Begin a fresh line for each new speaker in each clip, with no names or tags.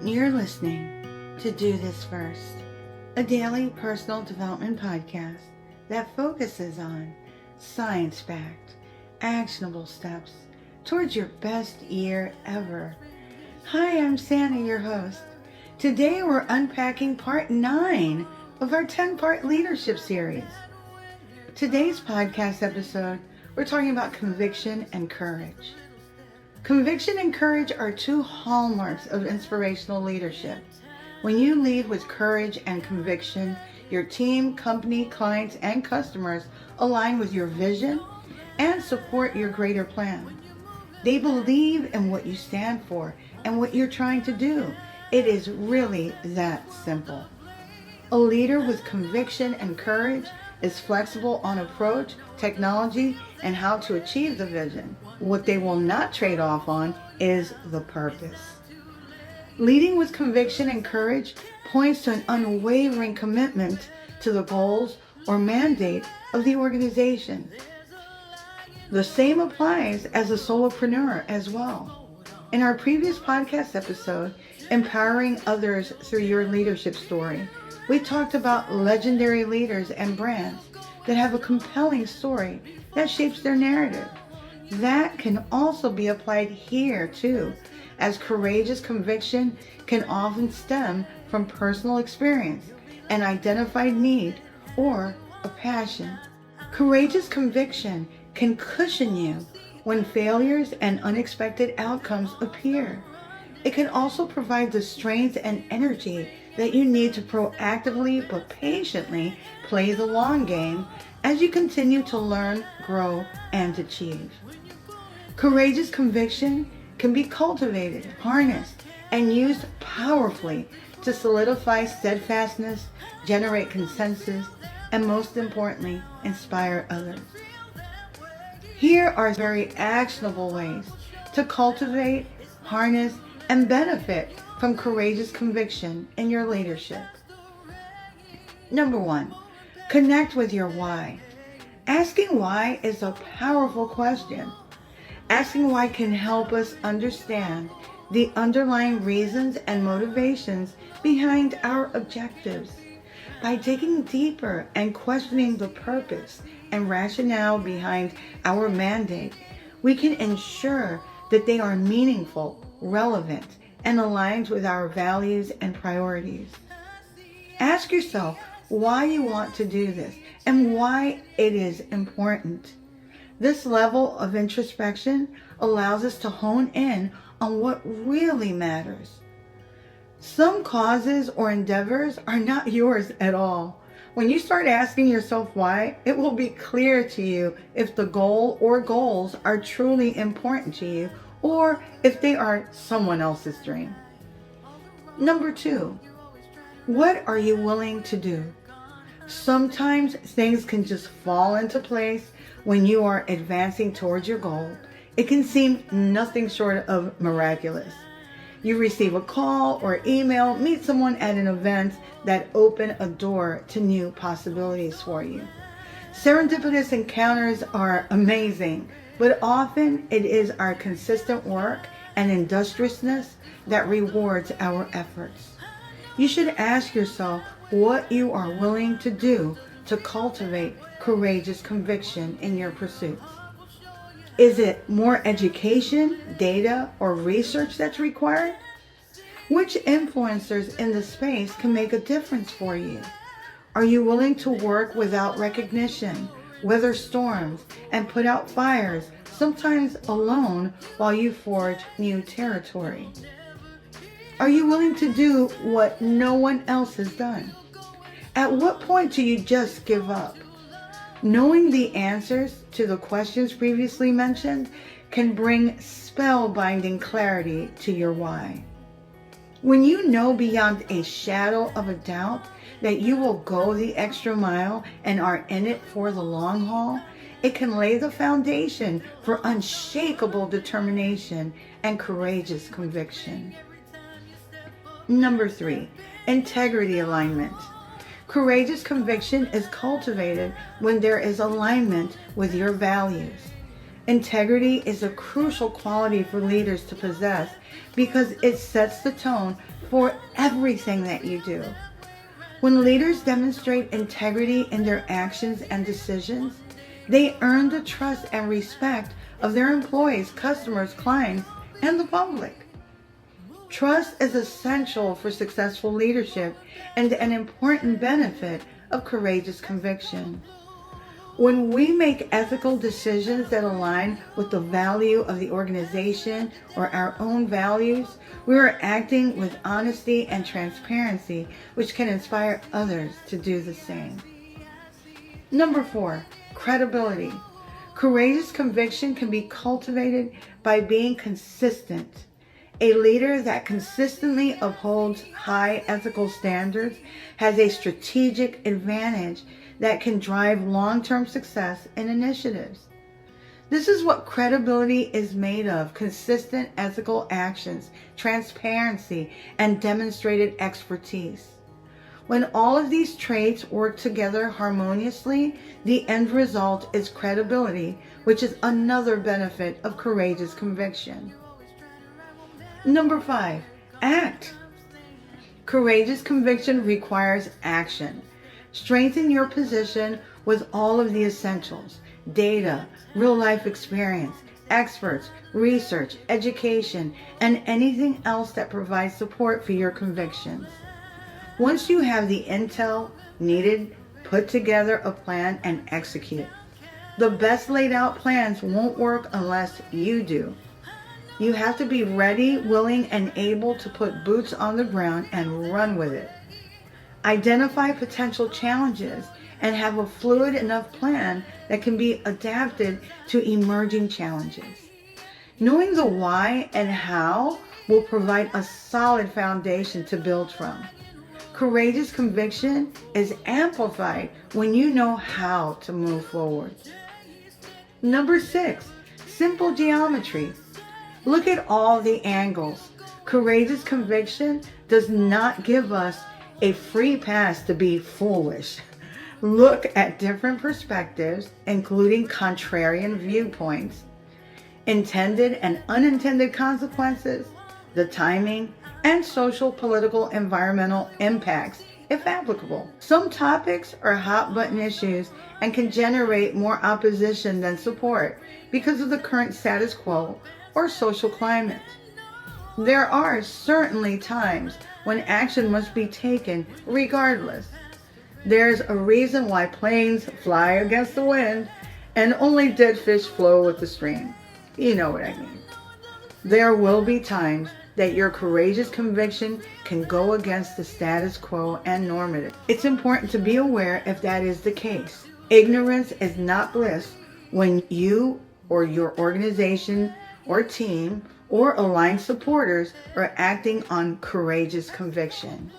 You're listening to Do This First, a daily personal development podcast that focuses on science-backed, actionable steps towards your best year ever. Hi, I'm Sandy, your host. Today we're unpacking part 9 of our 10-part leadership series. Today's podcast episode, we're talking about conviction and courage. Conviction and courage are two hallmarks of inspirational leadership. When you lead with courage and conviction, your team, company, clients, and customers align with your vision and support your greater plan. They believe in what you stand for and what you're trying to do. It is really that simple. A leader with conviction and courage is flexible on approach, technology, and how to achieve the vision. What they will not trade off on is the purpose. Leading with conviction and courage points to an unwavering commitment to the goals or mandate of the organization. The same applies as a solopreneur as well. In our previous podcast episode, Empowering Others Through Your Leadership Story, we talked about legendary leaders and brands that have a compelling story that shapes their narrative. That can also be applied here too, as courageous conviction can often stem from personal experience, an identified need, or a passion. Courageous conviction can cushion you when failures and unexpected outcomes appear. It can also provide the strength and energy that you need to proactively but patiently play the long game as you continue to learn, grow, and achieve. Courageous conviction can be cultivated, harnessed, and used powerfully to solidify steadfastness, generate consensus, and most importantly, inspire others. Here are very actionable ways to cultivate, harness, and benefit from courageous conviction in your leadership. Number 1, connect with your why. Asking why is a powerful question. Asking why can help us understand the underlying reasons and motivations behind our objectives. By digging deeper and questioning the purpose and rationale behind our mandate, we can ensure that they are meaningful, relevant, and aligned with our values and priorities. Ask yourself why you want to do this and why it is important. This level of introspection allows us to hone in on what really matters. Some causes or endeavors are not yours at all. When you start asking yourself why, it will be clear to you if the goal or goals are truly important to you or if they are someone else's dream. Number 2, what are you willing to do? Sometimes things can just fall into place when you are advancing towards your goal. It can seem nothing short of miraculous. You receive a call or email, meet someone at an event that open a door to new possibilities for you. Serendipitous encounters are amazing, but often it is our consistent work and industriousness that rewards our efforts. You should ask yourself what you are willing to do to cultivate courageous conviction in your pursuits. Is it more education, data, or research that's required? Which influencers in the space can make a difference for you? Are you willing to work without recognition, weather storms, and put out fires, sometimes alone, while you forge new territory? Are you willing to do what no one else has done? At what point do you just give up? Knowing the answers to the questions previously mentioned can bring spellbinding clarity to your why. When you know beyond a shadow of a doubt that you will go the extra mile and are in it for the long haul, it can lay the foundation for unshakable determination and courageous conviction. Number 3, integrity alignment. Courageous conviction is cultivated when there is alignment with your values. Integrity is a crucial quality for leaders to possess because it sets the tone for everything that you do. When leaders demonstrate integrity in their actions and decisions, they earn the trust and respect of their employees, customers, clients, and the public. Trust is essential for successful leadership and an important benefit of courageous conviction. When we make ethical decisions that align with the value of the organization or our own values, we are acting with honesty and transparency, which can inspire others to do the same. Number 4, credibility. Courageous conviction can be cultivated by being consistent. A leader that consistently upholds high ethical standards has a strategic advantage that can drive long-term success in initiatives. This is what credibility is made of: consistent ethical actions, transparency, and demonstrated expertise. When all of these traits work together harmoniously, the end result is credibility, which is another benefit of courageous conviction. Number 5, act. Courageous conviction requires action. Strengthen your position with all of the essentials: data, real-life experience, experts, research, education, and anything else that provides support for your convictions. Once you have the intel needed, put together a plan and execute. The best laid out plans won't work unless you do. You have to be ready, willing, and able to put boots on the ground and run with it. Identify potential challenges and have a fluid enough plan that can be adapted to emerging challenges. Knowing the why and how will provide a solid foundation to build from. Courageous conviction is amplified when you know how to move forward. Number 6, simple geometry. Look at all the angles. Courageous conviction does not give us a free pass to be foolish. Look at different perspectives, including contrarian viewpoints, intended and unintended consequences, the timing, and social, political, environmental impacts, if applicable. Some topics are hot button issues and can generate more opposition than support because of the current status quo or social climate. There are certainly times when action must be taken regardless. There's a reason why planes fly against the wind and only dead fish flow with the stream. You know what I mean. There will be times that your courageous conviction can go against the status quo and normative. It's important to be aware if that is the case. Ignorance is not bliss when you or your organization or team or aligned supporters are acting on courageous conviction.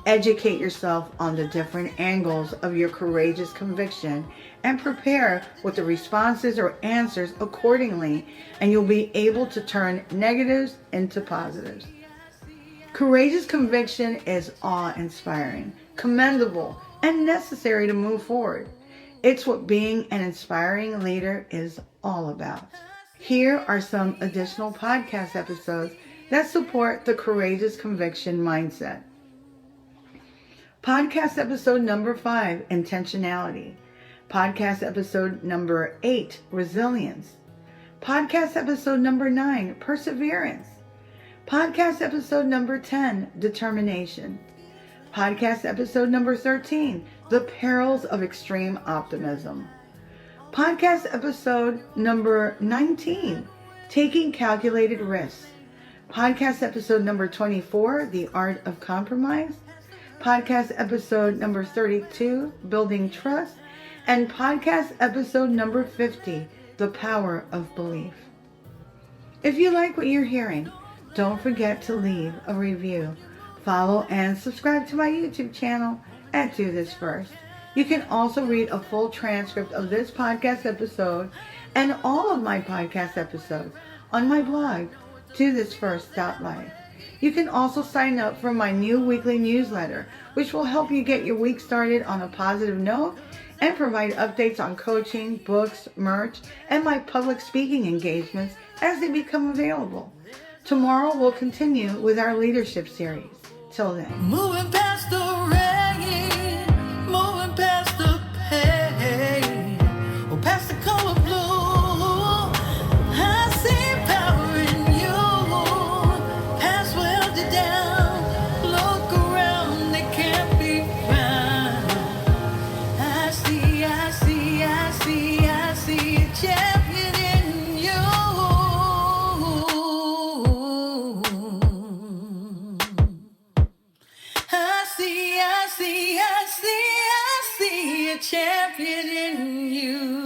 Educate yourself on the different angles of your courageous conviction and prepare with the responses or answers accordingly, and you'll be able to turn negatives into positives. Courageous conviction is awe-inspiring, commendable, and necessary to move forward. It's what being an inspiring leader is all about. Here are some additional podcast episodes that support the courageous conviction mindset. Podcast episode number 5, intentionality. Podcast episode number 8, resilience. Podcast episode number 9, perseverance. Podcast episode number 10, determination. Podcast episode number 13, the perils of extreme optimism. Podcast episode number 19, taking calculated risks. Podcast episode number 24, the art of compromise. Podcast episode number 32, building trust. And podcast episode number 50, the power of belief. If you like what you're hearing, don't forget to leave a review. Follow and subscribe to my YouTube channel at Do This First. You can also read a full transcript of this podcast episode and all of my podcast episodes on my blog, DoThisFirst.life. You can also sign up for my new weekly newsletter, which will help you get your week started on a positive note and provide updates on coaching, books, merch, and my public speaking engagements as they become available. Tomorrow we'll continue with our leadership series. Till then.
Moving past the rain, moving past the pain, or past the color blue. I see power in you. Past welded down. Look around, they can't be found. I see a champion in you. I see a champion in you.